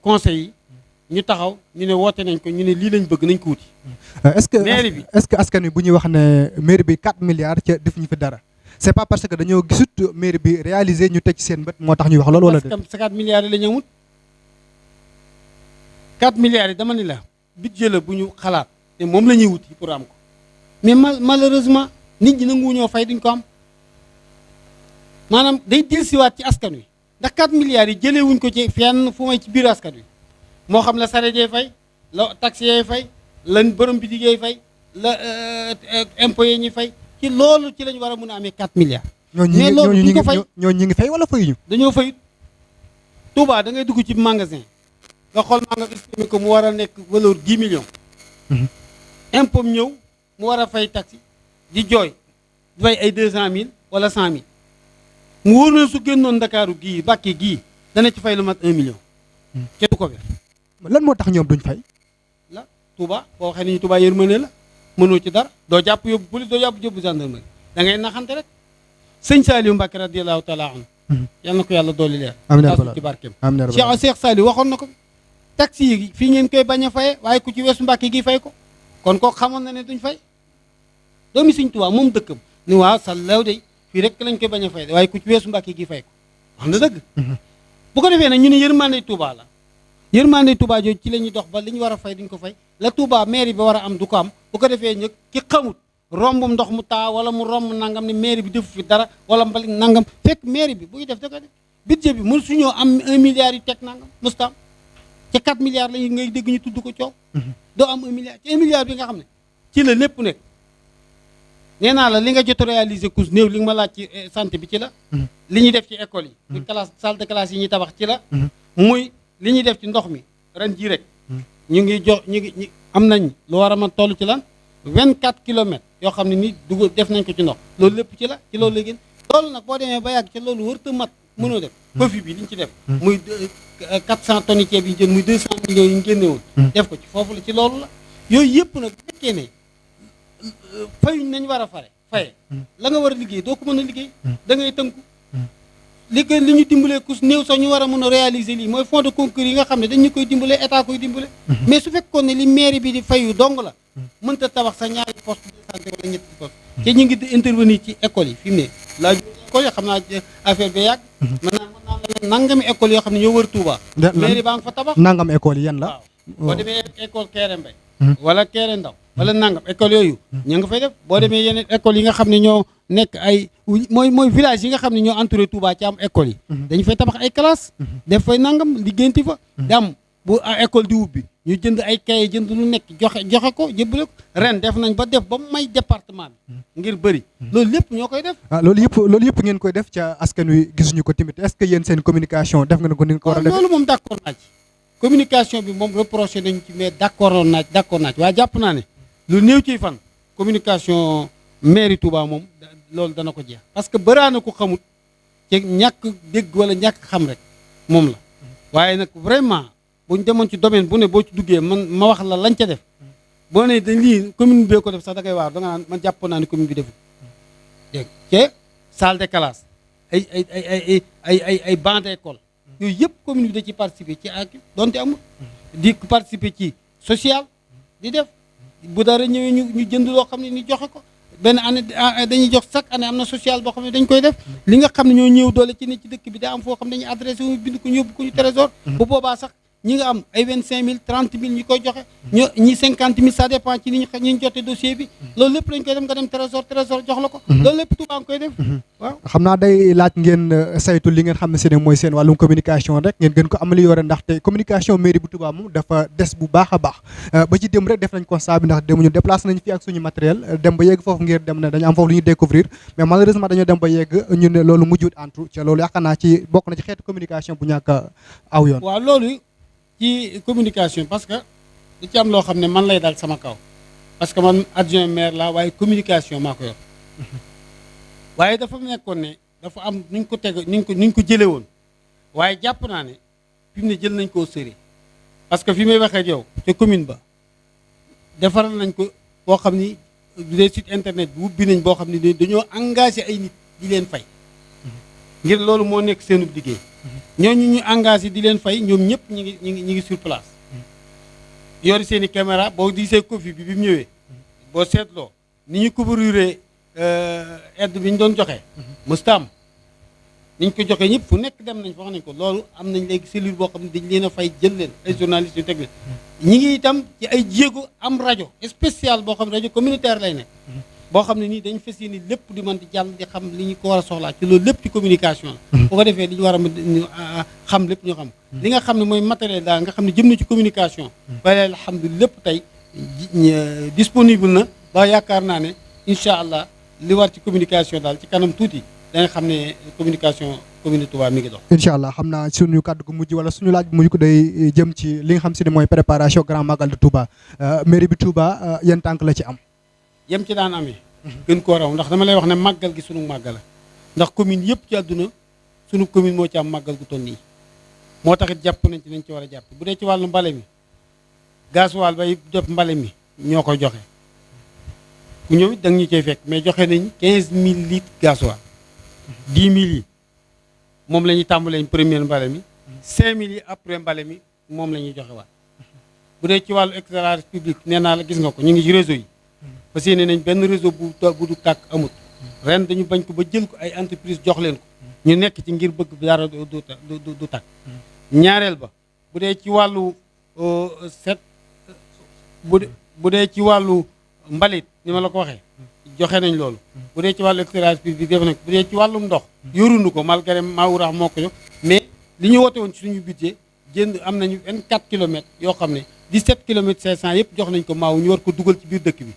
conseil yi ñu taxaw ñu ne woote nañ ko ñu ne lii lañ bëgg nañ ko wuti. mairie bi est-ce que askan wi bu ñuy wax ne mairie bi 4 milliards ca def ñu fi dara c'est pas parce que dañoo gisut mairie bi réalisé ñu teg seen bët moo tax ñuy wax loolu wala. parce que 4 milliards yi la ñu amut 4 milliards yi dama ni la budget la bu ñu xalaat te moom la ñuy wuti pour am ko mais malheureusement nit ñi nangu ñoo fay duñ ko am maanaam day dellusiwaat ci askan wi ndax 4 milliards yi jëlee wuñ ko ci fenn fu may ci biir askan wi. moo xam la sareet yee fay la taxi yee fay la borom bi liggéey fay la impôt yi ñuy fay ci loolu ci lañ war a mën a amee 4 milliards. mais loolu duñ ko fay ñooñu ñi ngi fay wala fayuñu. dañoo fayut Touba da ngay dugg ci magasin nga xool magasin estimé ko mu war a nekk valeur 10 millions. impôt ñëw mu war a fay taxi di jooy di fay ay 200000 wala 100000 mu wóor na su génnoon Ndakaaru gii Mbàkke gii dana ci fay lu mat 1 million. ca du ko wér. lan moo tax ñoom duñ fay. la Touba boo waxee ni Touba yërmande la mënoo ci dara doo jàpp yóbbu police doo jàpp yóbbu gendarmerie da ngay naxante rek sëñ Saliou Mbacke radiyallahu taala anhu yal na ko yàlla dolli leer. amiin ci barkeem. Cheikh Saliou waxoon na ko. taxi yi fii ngeen koy bañ a faye waaye ku ci weesu Mbacke gi fay ko kon kooku xamoon na ne duñ fay doomi sëñ Touba moom dëkkam ni waaw sallaw de fii rek lañ koy bañ a fay waaye ku ci weesu Mbacke gi fay ko wax na dëgg. bu ko defee nag ñu ne yërmande Touba la yërmande Touba jooju ci la ñuy dox ba li ñu war a fay duñ ko fay la Touba mairie bi war a am du ko am bu ko defee ñu ki xamut rombum ndox mu taa wala mu romb nangam ne mairie bi defu fi dara wala mbali nangam fekk mairie bi buy def da ko def budget bi mënu suñoo am 1 milliard yu teg nangam mustam ca 4 milliards la ngay dégg ñu tudd ko coow doo am 1 milliard ci 1 milliard bi nga xam ne ci la lépp nekk nee naa la li nga jot réaliser kus néew li nga ma laaj ci santé bi ci la li ñuy def ci école yi muy classe salle de classe yi ñuy tabax ci la muy li ñuy def ci ndox mi ren jii rek ñu ngi jox ñu ngi am nañ lu war a mën toll ci lan 24 kilomètres yoo xam ne ni dugg def nañ ko ci ndox loolu lépp ci la ci loolu la gën loolu nag boo demee ba yàgg ca loolu wërta mat mënoo def bëfi bi li ñu ci def muy 400 tonnes ceeb yi jën muy 200 millions yi ñu génne woon def ko ci foofu la ci loolu la yooyu yëpp nag bu fekkee ne fayuñ nañ war a faye la nga war a liggéey doo ko mën a liggéey da ngay tënku li ñu dimbalee kus néew sax ñu war a mën a réaliser lii mooy fonds de concours yi nga xam ne dañu koy dimbale état koy dimbale mais su fekkoon ne li mairie bi di fayu dong la mënta tabax sa ñaari poste de santé wala ñetti poste te ñu ngi di intervenir ci école yi fi mu ne laaj école yi xam naa affaire bi yàgg mën naa la nangami école yoo xam ne ñoo wër Touba mairie baa nga fa tabax nangam école yi yan la boo demee école Kéré Mbay wala Kéré Ndaw wala nangam école yooyu ña nga fay def boo demee yeneen école yi nga xam ne ñoo nekk ay mooy village yi nga xam ne ñoo entouré Touba ci am école yi dañu fay tabax ay classe def fay nangam liggéeyanti fa dam bu école di ubbi ñu jënd ay kaye jënd lu nekk joxe ko jébbale ko ren def nañ ba def ba may département bi ngir bëri loolu lépp ñoo koy def loolu yëpp ngeen koy def ca askan wi gisuñu ko tamit est-ce que yéen seen communication def nga ko ni nga ko war a def loolu moom d'accord naa ci communication bi moom reproché nañ ci mais d'accord naa ci waaye jàpp naa ne lu néew ciy fan communication mairie Touba moom loolu dana ko jeex parce que bëraana ko xamut ci ñàkk dégg wala ñàkk xam rek moom la waaye nag vraiment buñ demoon ci domaine bu ne boo ci duggee ma wax la lañ ca def boo ne dañ lii commune bee ko def sax da ngay waar da nga naan man jàpp naa ne commune bi deful dégg te salle de classe ay banc d'école yooyu yëpp commune bi da ci participer ci ak donte amul di participer ci social di def bu dara ñëwee ñu jënd loo xam ne ni joxe ko benn année dañuy jox chaque année am na social boo xam ne dañ koy def li nga xam ne ñoo ñëw doole ci dëkk bi daa am foo xam ne dañuy adressé wu bind ko ñu yóbbu ko ñu trésor bu boobaa sax ñi nga am ay 25 000 30 000 ñi koy joxe ñi 50 000 ça dépend ci ni ñu jotee dossier bi loolu lépp lañ koy def nga dem trésor jox la ko loolu lépp Touba nga koy def waaw xam naa day laaj ngeen saytu li ngeen xam ne seen mooy seen wàllum communication rek ngeen gën ko améliorer ndaxte communication mairie bu Touba moom dafa des bu baax a baax ba ci dem rek def nañ constat bi ndax demuñu déplacé nañ fi ak suñu matériel dem ba yegg foofu ngir dem ne dañu am foofu lu ñu découvrir mais malheureusement dañoo dem ba yegg ñu ne loolu mujjut antu ca loolu yaakaar naa ci bokk na ci xeetu communication bu ñàkk aw yoon waaw loolu ci communication parce que da ci am loo xam ne man lay dal sama kaw parce que man adjoint maire la waaye communication maa ko yor waaye dafa nekkoon ne dafa am nuñ ko teg nuñ ko jëlee woon waaye jàpp naa ne fi mu ne jël nañ koo sëri parce que fi may waxee ak yow ca commune ba defaral nañ ko boo xam ni des site internet bi wubbi nañ boo xam ne dañoo engagé ay nit di leen fay ngir loolu moo nekk seenub liggéey ñooñu ñu engagé di leen fay ñoom ñëpp ñi ngi sur place yori seen i caméra boo gisee Covid bi mu ñëwee boo seetloo ni ñu couvrir aide bi ñu doon joxe mëstaam ni ñu ko joxee ñëpp fu nekk dem nañ fa wax nañ ko loolu am nañ léegi cellule boo xam ne dañ leen a fay jël leen ay journalistes yu teg leen ñi ngi itam ci ay jéego am rajo spécial boo xam ne rajo communautaire lay ne boo xam ne nii dañ fas yéene lépp di mën di jàll di xam li ñu ko war a soxlaa ci loolu lépp ci communication la bu ko defee li ñu war a xam lépp ñu xam li nga xam ne mooy matériel daal nga xam ne jëm na ci communication waaye alhamdulilah lépp tey disponible na ba yaakaar naa ne incha allah li war ci communication daal ci kanam tuuti da nga xam ne communication commune Touba mi ngi dox incha allah xam naa suñu kàddu gu mujj wala suñu laaj bu mujj ko day jëm ci li nga xam si ne mooy préparation grand magal de Touba mairie bi Touba yan tànk la ci am yem ci daan amee gën koo raw ndax dama lay wax ne màggal gi sunu màggal la ndax commune yëpp ci àdduna sunu commune moo ci am màggal gu toll nii moo taxit jàpp nañ ci nañ ci war a jàpp bu dee ci wàllu mbale mi gasoil bay def mbale mi ñoo koy joxe ku ñëw it da nga ñu cay fekk mais joxe nañ 15000 litres gasoil 10 000 yi moom la ñuy tàmbalee premier mbale mi 5000 yi après mbale mi moom la ñuy joxe waat bu dee ci wàllu éclairage public nee naa la gis nga ko ñu ngi ci réseau yi parce que nee nañ benn réseau bu du tàkk amut ren dañu bañ ko ba jël ko ay entreprise jox leen ko ñu nekk ci ngir bëgg dara du tàkk ñaareel ba bu dee ci wàllu set bu dee ci wàllu mbalit ni ma la ko waxee joxe nañ loolu bu dee ci wàllu éclairage public def nañ ko bu dee ci wàllum ndox yorunu ko malgré Maourax moo ko jox mais li ñu woote woon ci suñu budget jënd am nañu 24 kilomètres yoo xam ne 17 kilomètres 500 yëpp jox nañ ko maaw ñu war ko dugal ci biir dëkk bi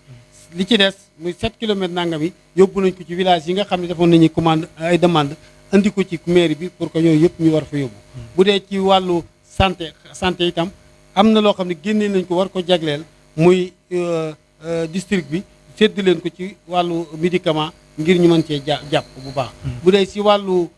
li ci des muy 7 kilomètres nangam yi yóbbu nañ ko ci village yi nga xam ne defoon nañu commande ay demande andi ko ci mairie bi pour que yooyu yëpp ñu war fa yóbbu bu dee ci wàllu santé itam am na loo xam ne génnee nañ ko war ko jagleel muy district bi sédd leen ko ci wàllu médicament ngir ñu mën cee jàpp bu baax bu dee ci wàllu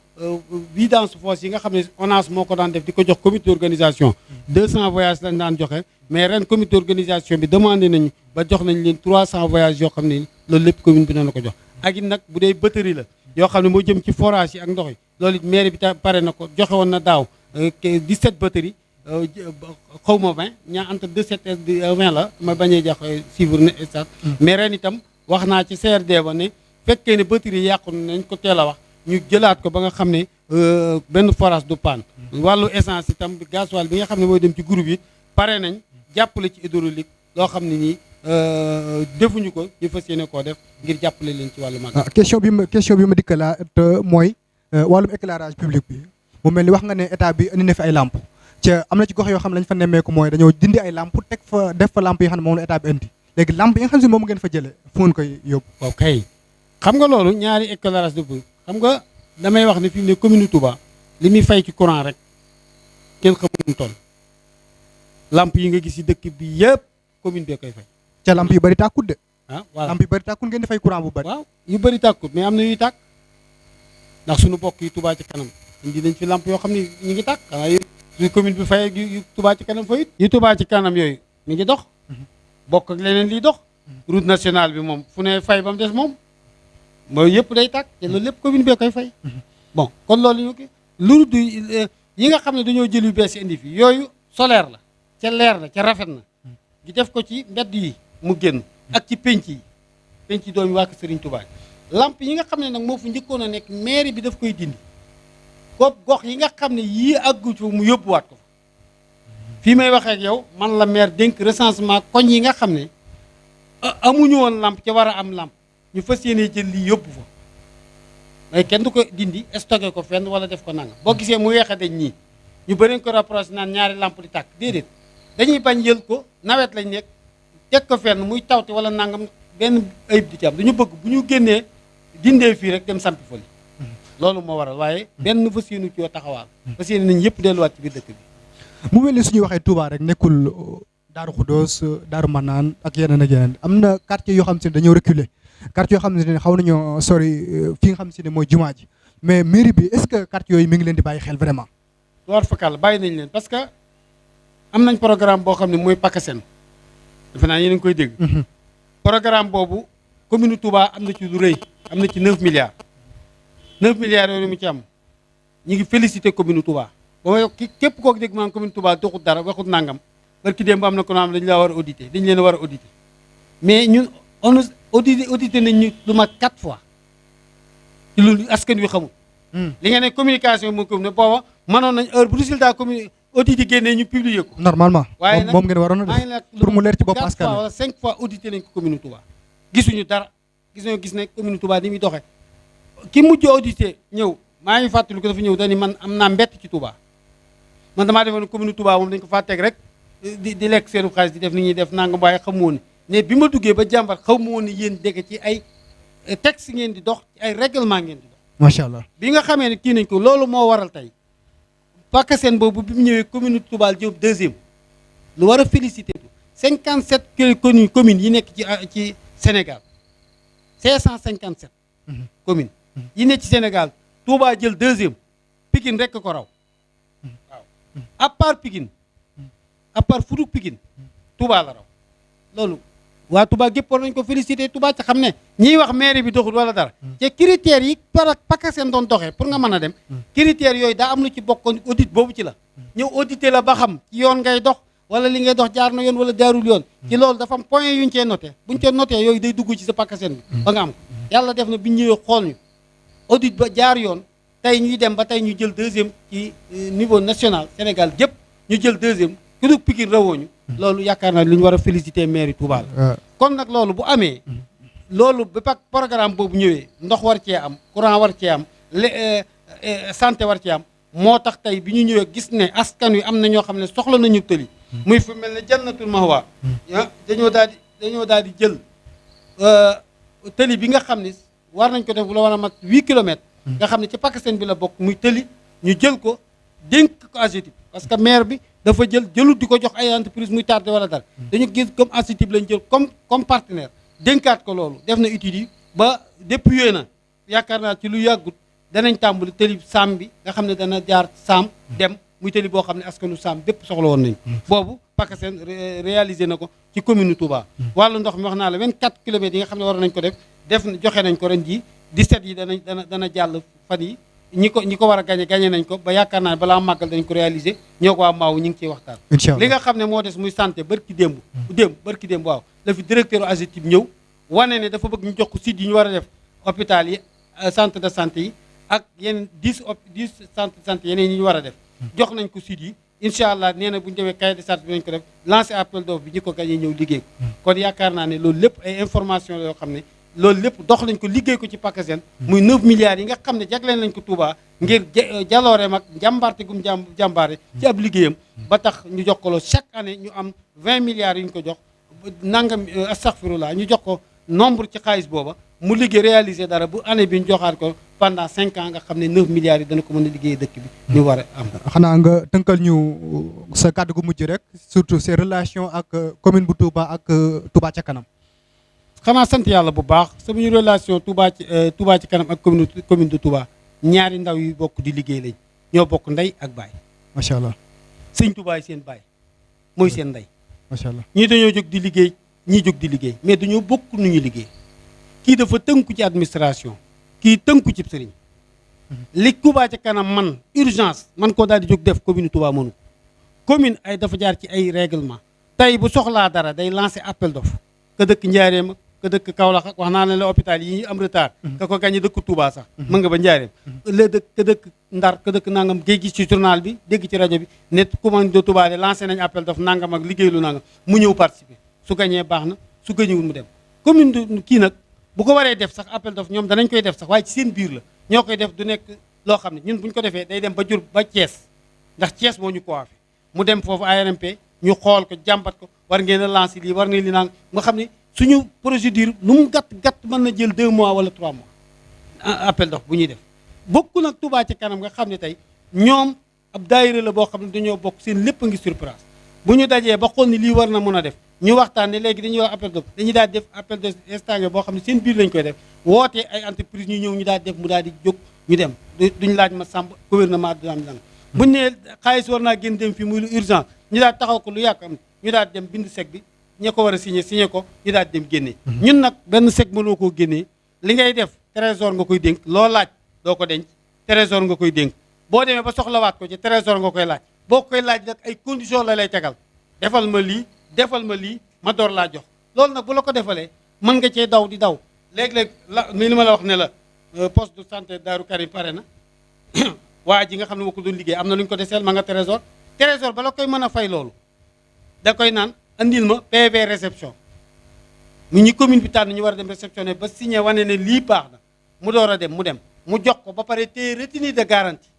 vidange fosse yi nga xam ne ONAS moo ko daan def di ko jox comité d'organisation 200 voyages lañ daan joxe mais ren comité d'organisation bi demandé nañu ba jox nañ leen 300 voyages yoo xam ne loolu lépp commune bi dana ko jox ak it nag bu dee batterie la yoo xam ne moo jëm ci forage yi ak ndox yi loolu it mairie bi pare na ko joxe woon na daaw 17 batterie xaw ma 20 ñaa entre 17 et 20 la ma bañee jox suivre ne stat mais ren itam wax naa ci CRD ba ne fekkee ne batterie yàqu nañ ko teel a wax ñu jëlaat ko ba nga xam ne benn forage du panne wàllu essence itam gasoil bi nga xam ne mooy dem ci groupe yi pare nañ jàppale ci hydraulique loo xam ne nii defuñu ko ñu fas yéene koo def ngir jàppale leen ci wàllu mag question bi ma dikkalaat mooy wàllum éclairage public bi mu mel ni wax nga ne état bi indi na fi ay lamp ca am na ci gox yoo xam ne lañ fa nemmeeku mooy dañoo dindi ay lamp teg fa def fa lamp yi xam ne moom la état bi indi léegi lamp yi nga xam ne moom ngeen fa jëlee fu ngeen koy yóbbu waaw kay xam nga loolu ñaari éclairage de public xam nga damay wax ne fi mu ne commune Touba li muy fay ci courant rek kenn xamul mu toll lamp yi nga gis ci dëkk bi yëpp commune bee koy fay ca lamp yu bëri tàkkut de voilà lamp yu bëri tàkkut ngeen di fay courant bu bëri waaw yu bëri tàkkut mais am na yuy tàkk ndax suñu bokk yi Touba ci kanam indi nañ fi lamp yoo xam ne ñu ngi tàkk xanaa yu commune bi fay yu Touba ci kanam fayit yu Touba ci kanam yooyu mi ngi dox bokk ak leneen liy dox route nationale bi moom fu ne fay ba mu des moom mooy yëpp day tàkk te loolu lépp commune bee koy fay bon kon loolu ñu lu du yi nga xam ne dañoo jël yu bees indi fi yooyu solaire la ca leer na ca rafet na gi def ko ci mbedd yi mu génn ak ci pénc yi penc doomi waa Serigne Touba lamp yi nga xam ne nag moo fu njëkkoon a nekk mairie bi daf koy dindi gox yi nga xam ne yii àggu ci mu yóbbuwaat ko fii may waxee ak yow man la maire dénk recensement koñ yi nga xam ne amuñu woon lamp ca war a am lamp ñu fas yéene jël lii yóbbu fa mais kenn du ko dindi stocké ko fenn wala def ko nanga boo gisee mu weex a dañ ñii ñu bëri ko rapproché naan ñaari lamp di tàkk déedéet dañuy bañ jël ko nawet lañ nekk teg ko fenn muy tawte wala nangam benn ayib di ci am dañu bëgg bu ñu génnee dindee fii rek dem sampi fële loolu moo waral waaye benn fas yéenu ci yoo taxawaal fas yéene nañ yëpp delluwaat ci biir dëkk bi mu mel ni suñu waxee Touba rek nekkul Daaru Xudoos Daaru Manaan ak yeneen ak yeneen am na quartier yoo xam si ne dañoo reculer quartier yoo xam ne xaw nañoo sori fi nga xam si ne mooy jumaa ji mais mairie bi est-ce que quartier yooyu mi ngi leen di bàyyi xel vraiment. war fakal bàyyi nañ leen parce que am nañ programme boo xam ne mooy PACASEN defe naa yéen a ngi koy dégg. programme boobu commune Touba am na ci lu rëy am na ci 9 milliards 9 milliards yooyu mu ci am ñu ngi félicité commune Touba ba may képp kooku dégg maanaam commune Touba doxut dara waxut nangam barki démb am na ko am dañu laa war a audité dañu leen a war a audité mais ñun on audité nañ ñu lu mat 4 fois ci lu askan wi xamul. li nga ne communication moo ko ne booba mënoon nañ heure bu résultat audit yi génnee ñu publier ko. normalement waaye nag moom ngeen waroon a def pour mu leer ci bopp askan wi 4 fois wala 5 fois audité nañ ko commune Touba gisuñu dara gis ne commune Touba ni muy doxee ki mujj audité ñëw maa ngi fàttali ko dafa ñëw dañu man am naa mbett ci Touba man damaa defoon commune Touba moom dañ ko fàtteeg rek di lekk seenu xaalis di def ni ñuy def nangam waaye xamu woon ne bi ma duggee ba jàmbat xaw ma woon ne yéen dégg ci ay texte ngeen di dox ci ay règlement ngeen di dox. macha allah bi nga xamee ne kii nañ ko loolu moo waral tey PACASEN boobu bi mu ñëwee commune Touba Diop deuxième lu war a félicité 57 communes yi nekk ci Sénégal 557 communes yi nekk ci Sénégal Touba jël deuxième Pikine rekk ko raw waaw à part Pikine à part fudu Pikine Touba la raw loolu waa Touba gépp war nañ ko félicité Touba ca xam ne ñiy wax mairie bi doxul wala dara te critères yi par PACASEN doon doxee pour nga mën a dem critères yooyu daa am lu ci bokkoon audit boobu ci la ñëw audité la ba xam ci yoon ngay dox wala li ngay dox jaar na yoon wala jaarul yoon ci loolu dafa am point yuñ cee noté buñ cee noté yooyu day dugg ci sa PACASEN bi ba nga am ko yàlla def na biñ ñëwee xool ñu audit ba jaar yoon tey ñuy dem ba tey ñu jël deuxième ci niveau national Sénégal gépp ñu jël deuxième ku dug Pikine rawooñu loolu yaakaar naa lu ñu war a féliciter mairie Touba la kon nag loolu bu amee loolu ba programme boobu ñëwee ndox war cee am courant war cee am santé war cee am moo tax tey bi ñu ñëwee gis ne askan wi am na ñoo xam ne soxla nañu tëli muy fu mel ne jannatul mahwa dañoo daal di jël tëli bi nga xam ne war nañ ko def la war a mat 8 kilomètres nga xam ne ci PACASEN bi la bokk muy tëli ñu jël ko dénk ko AGETIP parce que maire bi dafa jëlut di ko jox ay entreprise muy tardé wala dara dañu gis comme AGETIP lañ jël comme partenaire dénkaat ko loolu def na études yi ba dépuyé na yaakaar naa ci lu yàggut danañ tàmbali tëli saam bi nga xam ne dana jaar saam dem muy tëli boo xam ne askanu saam bépp soxla woon nañ boobu PACASEN réalisé na ko ci commune Touba wàllu ndox mi wax naa la 24 kilomètres yi nga xam ne war nañ ko def joxe nañ ko ren ji 17 yi dana jàll fan yi ñi ko war a gañe nañ ko ba yaakaar naa balaa màggal dañ ko réaliser ñoo ko waa maaw ñu ngi ciy waxtaan li nga xam ne moo des muy santé barki démb waaw la fi directeur AGETIP ñëw wane ne dafa bëgg ñu jox ko site yi ñu war a def hôpital yi centre de santé yi ak yeneen 10 centre de santé yeneen yi ñu war a def jox nañ ko site yi incha allah nee na bu ñu demee cahier de charge bi nañ ko def lancé appel d'offre bi ñi ko gañee ñëw liggéey ko kon yaakaar naa ne loolu lépp ay information la yoo xam ne loolu lépp dox nañ ko liggéey ko ci PACASEN muy 9 milliards yi nga xam ne jagleen nañ ko Touba ngir jalooreem ak jàmbaarte gum jàmbaare ci ab liggéeyam ba tax ñu jox ko loolu chaque année ñu am 20 milliards yu ñu ko jox nangam astaghfirullah ñu jox ko nombre ci xaalis booba mu liggéey réaliser dara bu année bi ñu joxaat ko pendant 5 ans nga xam ne 9 milliards yi dana ko mën a liggéey dëkk bi ñu war a am xanaa nga tënkal ñu sa kàddu gu mujj rek surtout ses relations ak commune bu Touba ak Touba ca kanam xanaa sant yàlla bu baax sama relation Touba ci kanam ak commune de Touba ñaari ndaw yu bokk di liggéey lañ ñoo bokk ndey ak baay macha allah sëñ Touba yi seen baay mooy seen ndey macha allah ñii dañoo jóg di liggéey ñii jóg di liggéey mais dañoo bokk nu ñu liggéey kii dafa tënku ci administration kii tënku ci sëriñ li Touba ca kanam man urgence man koo daal di jóg def commune Touba mënu commune ay dafa jaar ci ay règlement tey bu soxlaa dara day lancer appel d'offre ka dëkk Njaaréem ka dëkk Kaolack wax naa ne la hôpital yi am retard ka ko gagné dëkk Touba sax mën nga ba Njaaréem la dëkk ka dëkk Ndar ka dëkk nangam géej gi ci journal bi dégg ci rajo bi ne commune de Touba de lancé nañ appel d'offre nangam ak liggéey lu nangam mu ñëw participer su gagné baax na su gagnéwul mu dem commune de kii nag bu ko waree def sax appel d'offre ñoom danañ koy def sax waaye ci seen biir la ñoo koy def du nekk loo xam ne ñun bu ñu ko defee day dem ba jur ba Thiès ndax Thiès moo ñu coiffé mu dem foofu ARMP ñu xool ko jàmbat ko war ngeen a lancer lii war ngeen li naan nga xam ne suñu procédure nu mu gàtt mën na jël 2 mois wala 3 mois appel d'offre bu ñuy def bokku nag Touba ci kanam nga xam ne tey ñoom ab daayira la boo xam ne dañoo bokk seen lépp a ngi sur place bu ñu dajee ba xool ni lii war na mën a def ñu waxtaan ne léegi dañuy wax appel d'offre dañuy daal def appel d'offre stage boo xam ne seen biir lañ koy def wootee ay entreprise ñu ñëw ñu daal def mu daal di jóg ñu dem duñ laaj ma sàmb gouvernement du am lang buñ ne xaalis war naa génn dem fii muy lu urgent ñu daal taxaw ko lu yàgg am ñu daal dem bind chèque bi ña ko war a signé ko ñu daal dem génnee ñun nag benn chèque mënoo koo génnee li ngay def trésor nga koy dénk loo laaj doo ko denc trésor nga koy dénk boo demee ba soxlawaat ko ci trésor nga koy laaj boo koy laaj nag ay conditions la lay tegal defal ma lii ma door laa jox loolu nag bu la ko defalee mën nga cee daw di daw léeg-léeg li ma la wax ne la poste de santé Daaru Karim pare na waa ji nga xam ne moo ko doon liggéey am na lu ñu ko deseel ma nga trésor ba la koy mën a fay loolu da koy naan andil ma PV réception mu ñi commune bi tànn ñu war a dem réceptionné ba signé wane ne lii baax na mu door a dem mu jox ko ba pare téye retenue de garantie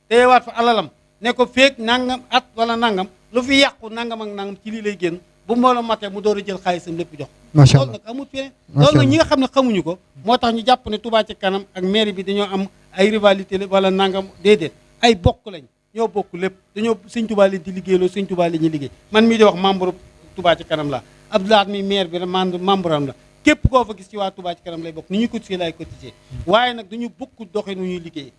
téyewaat fa alalam ne ko feek nangam at wala nangam lu fi yàqu nangam ak nangam ci lii lay génn bu mbooloo matee mu door a jël xaalisam lépp jox macha loolu nag amul feneen loolu nag ñi nga xam ne xamuñu ko moo tax ñu jàpp ne Touba ci kanam ak mairie bi dañoo am ay rivalité wala nangam déedéet ay bokk lañ ñoo bokk lépp dañoo sëñ Touba leen di liggéeyloo sëñ Touba li ñuy liggéey man mii di wax membre Touba ci kanam la Abdoulaye mi maire bi membre am la képp koo fa gis ci waa Touba ci kanam lay bokk ni ñuy cotisé laay cotisé waaye nag dañu bokk doxe nu ñuy liggéey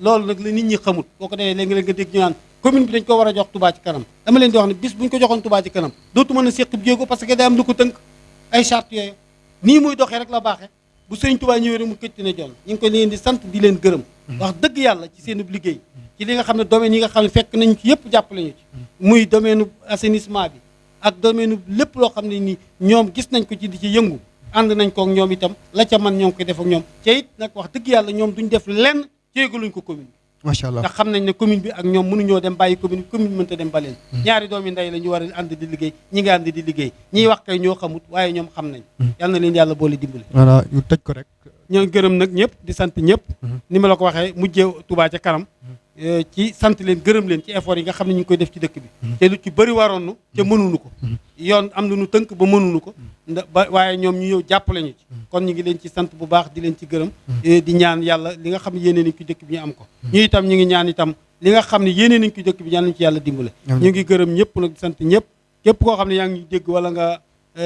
loolu nag la nit ñi xamut boo ko defee léegi nga dégg ñu naan commune bi dañ ko war a jox Touba ci kanam dama leen di wax ne bis bu ñu ko joxoon Touba ci kanam dootu mën a séq jéego parce que day am lu ko tënk ay charte yooyu nii muy doxee rek la baaxee bu sëñ Touba ñëwee rek mu këcc ne jol ñu ngi ko leen di sant di leen gërëm wax dëgg yàlla ci seen liggéey ci li nga xam ne domaine yi nga xam ne fekk nañ ci yëpp jàppale ñu ci muy domaine assainissement bi ak domaine lépp loo xam ne ni ñoom gis nañ ko ci di ci yëngu ànd nañ ko ak ñoom itam la ca man ñoo ngi koy def ak ñoom te it nag wax dëgg yàlla ñoom duñ def lenn jéegaluñ ko commune bi macha allah ndax xam nañ ne commune bi ak ñoom mënuñoo dem bàyyi commune bi mënta dem ba leen ñaari doomi ndey la ñu war a ànd di liggéey ñi nga ànd di liggéey ñiy wax kay ñoo xamut waaye ñoom xam nañ yal na leen yàlla boole dimbali voilà ñu tëj ko rek ñoo gërëm nag ñëpp di sant ñëpp ni ma la ko waxee mujjee Touba ca kanam ci sant leen gërëm leen ci effort yi nga xam ne ñu ngi koy def ci dëkk bi te lu ci bëri waroon te mënuñu ko yoon am lu nu tënk ba mënuñu ko ba waaye ñoom ñu ñëw jàppale ñu ci kon ñu ngi leen ci sant bu baax di leen ci gërëm di ñaan yàlla li nga xam ne yéene nañ ko dëkk bi ñu am ko ñu itam ñu ngi ñaan itam li nga xam ne yéene nañ ko dëkk bi ñaan nañ ci yàlla dimbale ñu ngi gërëm ñëpp nag di sant ñëpp képp koo xam ne yaa ngi ñu dégg wala nga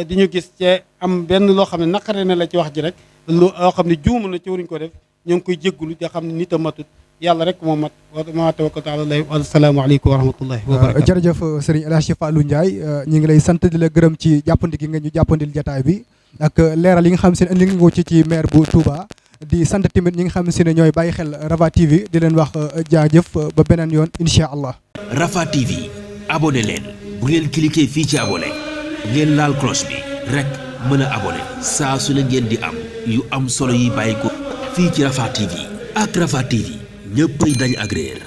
di ñu gis ci am benn loo xam ne naqare na la ci wax ji rek loo xam ne juum na ci waruñu ko def ñoo ngi koy jéggulu te xam ne nit a matut yàlla rek moo mat ma tawakkaltu ala Allah wa salaamu aleykum wa rahmatullahi wa barakatuh jërëjëf Serigne El Hadji Fallou Ndiaye ñu ngi lay sant di la gërëm ci jàppandi gi nga ñu jàppandil jataay bi ak leeral yi nga xam seen indi nga ko ci maire bu Touba di sant tamit ñi nga xam si ne ñooy bàyyi xel Rafah TV di leen wax jaajëf ba beneen yoon incha allah. Rafah TV abonné leen bu ngeen cliquer fii ci abonné ngeen laal cloche bi rek mën a abonné saa su ne ngeen di am yu am solo yi bàyyi ko fii ci Rafah TV ak Rafah TV ñëppay dañ ak réer